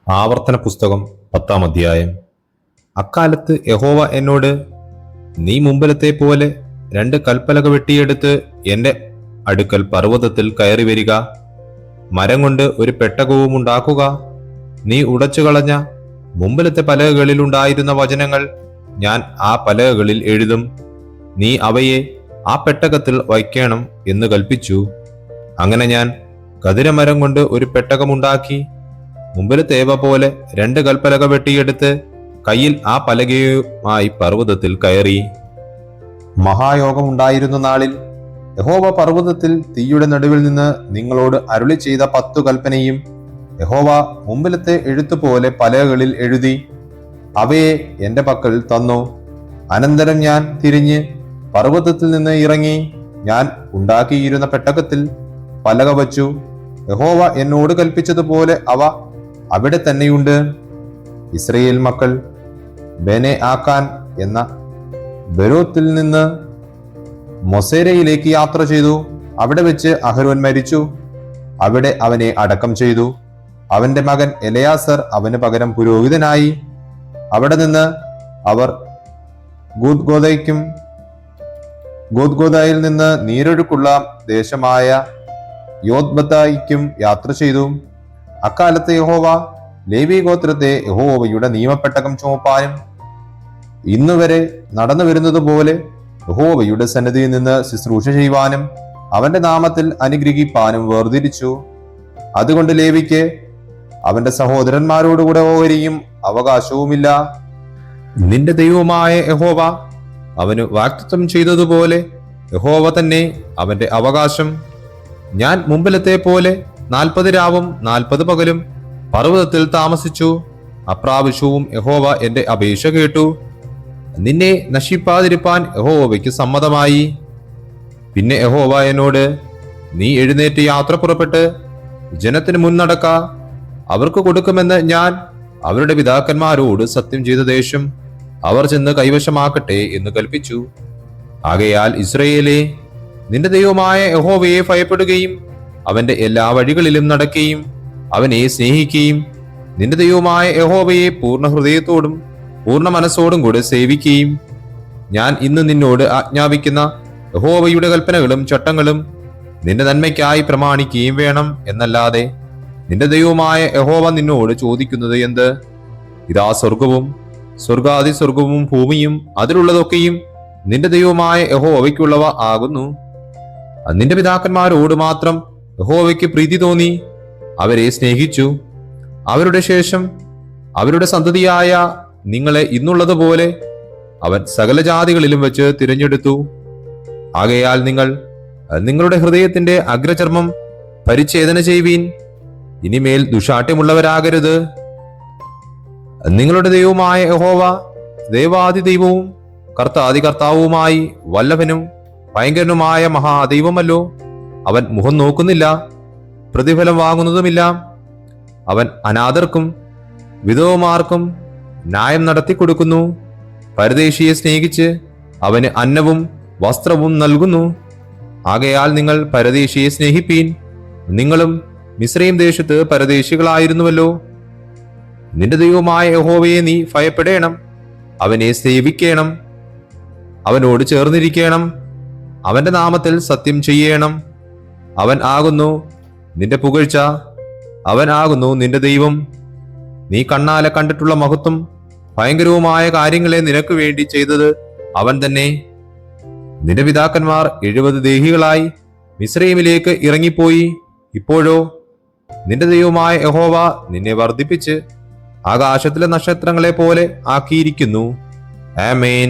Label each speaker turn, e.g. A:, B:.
A: ആവർത്തന പുസ്തകം 10-ാം അധ്യായം. അക്കാലത്ത് യഹോവ എന്നോട്, നീ മുമ്പിലത്തെ പോലെ 2 കൽപ്പലക വെട്ടിയെടുത്ത് എന്റെ അടുക്കൽ പർവ്വതത്തിൽ കയറി വരിക. മരം കൊണ്ട് ഒരു പെട്ടകവും ഉണ്ടാക്കുക. നീ ഉടച്ചു കളഞ്ഞ മുമ്പിലത്തെ പലകകളിലുണ്ടായിരുന്ന വചനങ്ങൾ ഞാൻ ആ പലകകളിൽ എഴുതും. നീ അവയെ ആ പെട്ടകത്തിൽ വയ്ക്കണം എന്ന് കൽപ്പിച്ചു. അങ്ങനെ ഞാൻ കതിരമരം കൊണ്ട് ഒരു പെട്ടകമുണ്ടാക്കി. മുമ്പിലത്തേവ പോലെ 2 കൽപ്പലക വെട്ടിയെടുത്ത് കയ്യിൽ ആ പലകയുമായി പർവ്വതത്തിൽ കയറി. മഹായോഗമുണ്ടായിരുന്ന നാളിൽ യഹോവ പർവ്വതത്തിൽ തീയുടെ നടുവിൽ നിന്ന് നിങ്ങളോട് അരുളി ചെയ്ത 10 കൽപ്പനയും യഹോവ മുമ്പിലത്തെ എഴുത്തുപോലെ പലകകളിൽ എഴുതി അവയെ എന്റെ പക്കൽ തന്നു. അനന്തരം ഞാൻ തിരിഞ്ഞ് പർവ്വതത്തിൽ നിന്ന് ഇറങ്ങി ഞാൻ ഉണ്ടാക്കിയിരുന്ന പെട്ടകത്തിൽ പലക വച്ചു. യഹോവ എന്നോട് കൽപ്പിച്ചതുപോലെ അവ അവിടെ തന്നെയുണ്ട്. ഇസ്രയേൽ മക്കൾ ബെനെ ആക്കാൻ എന്ന ബെരോത്തിൽ നിന്ന് മൊസേരയിലേക്ക് യാത്ര ചെയ്തു. അവിടെ വെച്ച് അഹരോൻ മരിച്ചു. അവിടെ അവനെ അടക്കം ചെയ്തു. അവന്റെ മകൻ എലയാസർ അവന് പകരം പുരോഹിതനായി. അവിടെ നിന്ന് അവർ ഗോദ്ഗോദയിൽ നിന്ന് നീരൊഴുക്കുള്ള ദേശമായ യോദ്ബത്തായിക്കും യാത്ര ചെയ്തു. അക്കാലത്ത് യഹോവ ലേവി ഗോത്രത്തെ യഹോവയുടെ നിയമപ്പെട്ടകം ചുമപ്പാനും ഇന്നുവരെ നടന്നു വരുന്നത് പോലെ യഹോവയുടെ സന്നിധിയിൽ നിന്ന് ശുശ്രൂഷ ചെയ്യുവാനും അവന്റെ നാമത്തിൽ അനുഗ്രഹിപ്പാനും വേർതിരിച്ചു. അതുകൊണ്ട് ലേവിക്ക് അവന്റെ സഹോദരന്മാരോടുകൂടെ ഓഹരിയും അവകാശവുമില്ല. നിന്റെ ദൈവമായ യഹോവ അവന് വാഗ്ദത്തം ചെയ്തതുപോലെ യഹോവ തന്നെ അവന്റെ അവകാശം. ഞാൻ മുമ്പിലത്തെ പോലെ 40 രാവും 40 പകലും പർവ്വതത്തിൽ താമസിച്ചു. അപ്രാവശ്യവും യഹോവ എന്റെ അപേക്ഷ കേട്ടു. നിന്നെ നശിപ്പാതിരിപ്പാൻ യഹോവയ്ക്ക് സമ്മതമായി. പിന്നെ യഹോവ എന്നോട്, നീ എഴുന്നേറ്റ് യാത്ര പുറപ്പെട്ട് ജനത്തിന് മുന്നടക്ക. അവർക്ക് കൊടുക്കുമെന്ന് ഞാൻ അവരുടെ പിതാക്കന്മാരോട് സത്യം ചെയ്ത ദേശം അവർ ചെന്ന് കൈവശമാക്കട്ടെ എന്ന് കൽപ്പിച്ചു. ആകയാൽ ഇസ്രയേലേ, നിന്റെ ദൈവമായ യഹോവയെ ഭയപ്പെടുകയും അവന്റെ എല്ലാ വഴികളിലും നടക്കുകയും അവനെ സ്നേഹിക്കുകയും നിന്റെ ദൈവമായ യഹോവയെ പൂർണ്ണ ഹൃദയത്തോടും പൂർണ്ണ മനസ്സോടും കൂടെ സേവിക്കുകയും ഞാൻ ഇന്ന് നിന്നോട് ആജ്ഞാപിക്കുന്ന യഹോവയുടെ കൽപ്പനകളും ചട്ടങ്ങളും നിന്റെ നന്മയ്ക്കായി പ്രമാണിക്കുകയും വേണം. എന്നല്ലാതെ നിന്റെ ദൈവമായ യഹോവ നിന്നോട് ചോദിക്കുന്നത് എന്ത്? ഇതാ സ്വർഗവും സ്വർഗാതിസ്വർഗവും ഭൂമിയും അതിലുള്ളതൊക്കെയും നിന്റെ ദൈവമായ യഹോവയ്ക്കുള്ളവ ആകുന്നു. നിന്റെ പിതാക്കന്മാരോട് മാത്രം യഹോവയ്ക്ക് പ്രീതി തോന്നി അവരെ സ്നേഹിച്ചു. അവരുടെ ശേഷം അവരുടെ സന്തതിയായ നിങ്ങളെ ഇന്നുള്ളതുപോലെ അവൻ സകല ജാതികളിലും വെച്ച് തിരഞ്ഞെടുത്തു. ആകയാൽ നിങ്ങൾ നിങ്ങളുടെ ഹൃദയത്തിന്റെ അഗ്രചർമ്മം പരിച്ഛേദന ചെയ്യുവീൻ. ഇനിമേൽ ദുഷാട്യമുള്ളവരാകരുത്. നിങ്ങളുടെ ദൈവമായ യഹോവ ദൈവാദി ദൈവവും കർത്താദി കർത്താവുമായി വല്ലഭനും ഭയങ്കരനുമായ മഹാദൈവമല്ലോ. അവൻ മുഖം നോക്കുന്നില്ല, പ്രതിഫലം വാങ്ങുന്നതുമില്ല. അവൻ അനാഥർക്കും വിധവമാർക്കും ന്യായം നടത്തിക്കൊടുക്കുന്നു. പരദേശിയെ സ്നേഹിച്ച് അവന് അന്നവും വസ്ത്രവും നൽകുന്നു. ആകയാൽ നിങ്ങൾ പരദേശിയെ സ്നേഹിപ്പീൻ. നിങ്ങളും മിസ്രയീം ദേശത്ത് പരദേശികളായിരുന്നുവല്ലോ. നിന്റെ ദൈവമായ യഹോവയെ നീ ഭയപ്പെടേണം. അവനെ സേവിക്കണം. അവനോട് ചേർന്നിരിക്കണം. അവന്റെ നാമത്തിൽ സത്യം ചെയ്യണം. അവൻ ആകുന്നു നിന്റെ പുകഴ്ച. അവൻ ആകുന്നു നിന്റെ ദൈവം. നീ കണ്ണാലെ കണ്ടിട്ടുള്ള മഹത്വം ഭയങ്കരവുമായ കാര്യങ്ങളെ നിനക്ക് വേണ്ടി ചെയ്തത് അവൻ തന്നെ. നിന്റെ പിതാക്കന്മാർ 70 ദേഹികളായി മിസ്രയീമിലേക്ക് ഇറങ്ങിപ്പോയി. ഇപ്പോഴോ നിന്റെ ദൈവമായ യഹോവ നിന്നെ വർദ്ധിപ്പിച്ച് ആകാശത്തിലെ നക്ഷത്രങ്ങളെ പോലെ ആക്കിയിരിക്കുന്നു. ആമേൻ.